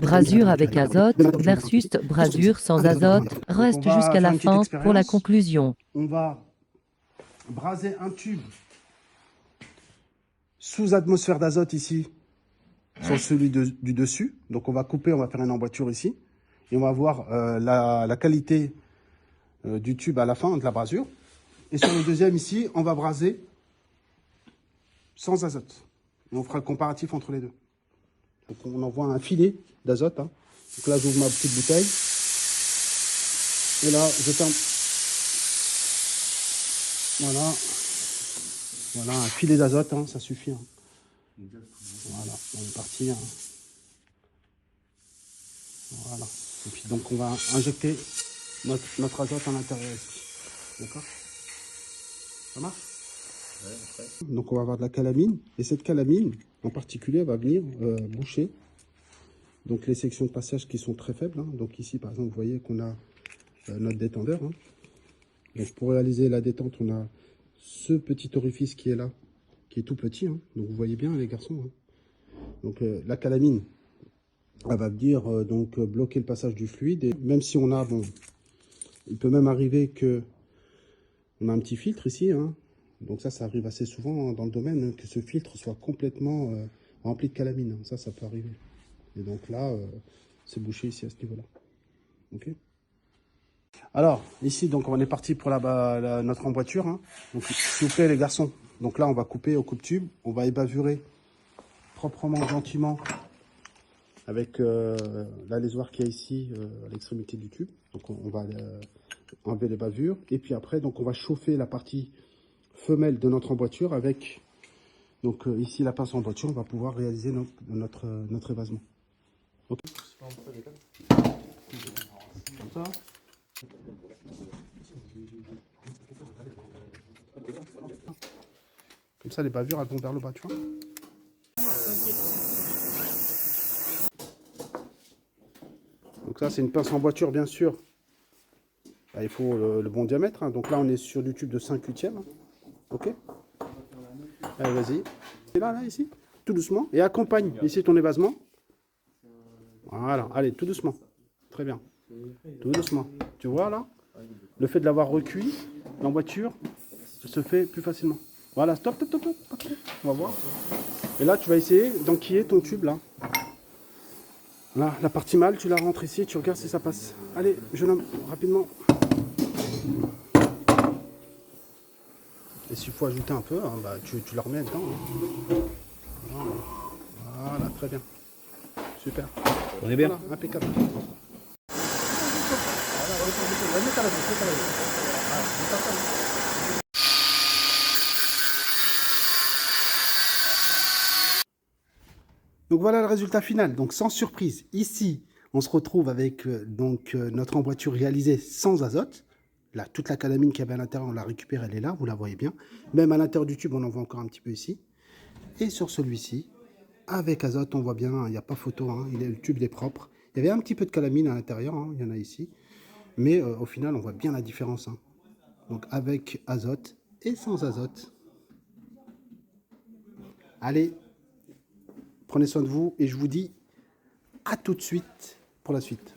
Brasure avec azote versus brasure sans azote. Reste jusqu'à la fin pour la conclusion. On va braser un tube sous atmosphère d'azote ici, sur celui du dessus. Donc on va couper, on va faire une emboîture ici. Et on va voir la qualité du tube à la fin de la brasure. Et sur le deuxième ici, on va braser sans azote. Et on fera le comparatif entre les deux. Donc on envoie un filet d'azote. Hein. Donc là, j'ouvre ma petite bouteille. Et là, je ferme. Voilà. Voilà, un filet d'azote, hein, ça suffit. Hein. Voilà, on est parti. Hein. Voilà. Et puis donc on va injecter notre azote à l'intérieur ici. D'accord? Ça marche? Ouais, après. Donc on va avoir de la calamine. Et cette calamine, en particulier, va venir boucher donc les sections de passage qui sont très faibles. Hein. Donc ici, par exemple, vous voyez qu'on a notre détendeur. Hein. Donc pour réaliser la détente, on a ce petit orifice qui est là, qui est tout petit. Hein. Donc vous voyez bien les garçons. Hein. Donc la calamine, elle va venir donc bloquer le passage du fluide. Et même si on a, bon, il peut même arriver que on a un petit filtre ici. Hein. Donc ça arrive assez souvent dans le domaine, hein, que ce filtre soit complètement rempli de calamine. Hein. Ça peut arriver. Et donc là, c'est bouché ici à ce niveau-là. Ok. Alors, ici, donc on est parti pour notre emboîture. Hein. Donc, s'il vous plaît, les garçons. Donc là, on va couper au coupe-tube. On va ébavurer proprement, gentiment, avec la lésoire qui est ici, à l'extrémité du tube. Donc, on va enlever les bavures. Et puis après, donc, on va chauffer la partie femelle de notre emboîture avec, donc ici, la pince emboîture. On va pouvoir réaliser notre évasement. Ok. Comme ça. Comme ça, les bavures, elles vont vers le bas, tu vois. Donc ça, c'est une pince en boîture, bien sûr. Là, il faut le bon diamètre. Hein. Donc là, on est sur du tube de 5/8. Hein. Ok. Allez, vas-y. Et là, ici. Tout doucement. Et accompagne ici ton évasement. Voilà. Allez, tout doucement. Très bien. Tout doucement. Tu vois, là, le fait de l'avoir recuit, l'emboîture se fait plus facilement. Voilà, stop, stop, stop, stop. On va voir. Et là, tu vas essayer d'enquiller ton tube, là. Là, la partie mâle, tu la rentres ici, tu regardes si ça passe. Allez, jeune homme, rapidement. Et s'il faut ajouter un peu, hein, bah, tu la remets dedans. Hein. Voilà, très bien. Super. On est bien. Voilà, impeccable. Donc voilà le résultat final. Donc sans surprise, ici, on se retrouve avec notre emboîture réalisée sans azote. Là, toute la calamine qu'il y avait à l'intérieur, on la récupère, elle est là, vous la voyez bien. Même à l'intérieur du tube, on en voit encore un petit peu ici. Et sur celui-ci, avec azote, on voit bien, il n'y a pas photo, hein, le tube est propre. Il y avait un petit peu de calamine à l'intérieur, hein, il y en a ici. Mais au final, on voit bien la différence. Hein. Donc avec azote et sans azote. Allez, prenez soin de vous et je vous dis à tout de suite pour la suite.